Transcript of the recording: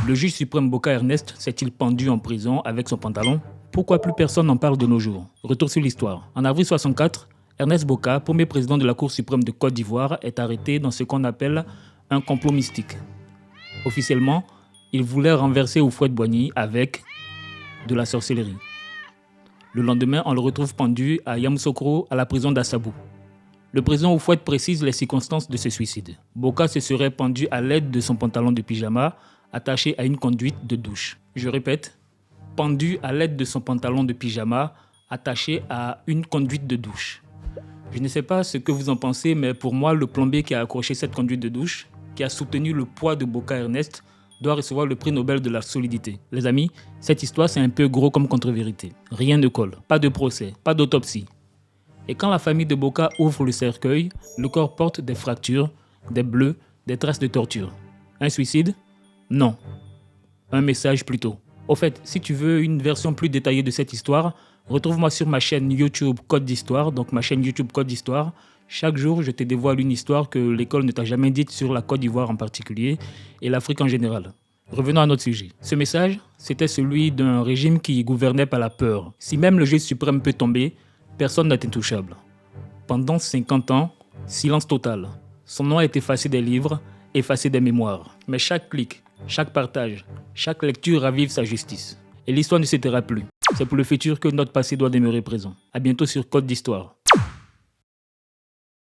Le juge suprême Bokar Ernest s'est-il pendu en prison avec son pantalon? Pourquoi plus personne n'en parle de nos jours? Retour sur l'histoire. En avril 64, Ernest Bokar, premier président de la Cour suprême de Côte d'Ivoire, est arrêté dans ce qu'on appelle un complot mystique. Officiellement, il voulait renverser Houphouët-Boigny avec de la sorcellerie. Le lendemain, on le retrouve pendu à Yamoussoukro, à la prison d'Assabou. Le président Houphouët précise les circonstances de ce suicide. Bokar se serait pendu à l'aide de son pantalon de pyjama, attaché à une conduite de douche. Je répète, pendu à l'aide de son pantalon de pyjama, attaché à une conduite de douche. Je ne sais pas ce que vous en pensez, mais pour moi, le plombier qui a accroché cette conduite de douche, qui a soutenu le poids de Bokar Ernest, doit recevoir le prix Nobel de la solidité. Les amis, cette histoire c'est un peu gros comme contre-vérité. Rien ne colle, pas de procès, pas d'autopsie. Et quand la famille de Bokar ouvre le cercueil, le corps porte des fractures, des bleus, des traces de torture. Un suicide? Non. Un message plutôt. Au fait, si tu veux une version plus détaillée de cette histoire, retrouve-moi sur ma chaîne YouTube Code d'Histoire, donc ma chaîne YouTube Code d'Histoire. Chaque jour, je te dévoile une histoire que l'école ne t'a jamais dite sur la Côte d'Ivoire en particulier et l'Afrique en général. Revenons à notre sujet. Ce message, c'était celui d'un régime qui gouvernait par la peur. Si même le juge suprême peut tomber, personne n'est intouchable. Pendant 50 ans, silence total. Son nom est effacé des livres, effacé des mémoires. Mais chaque clic, chaque partage, chaque lecture ravive sa justice. Et l'histoire ne s'éteindra plus. C'est pour le futur que notre passé doit demeurer présent. À bientôt sur Code d'Histoire.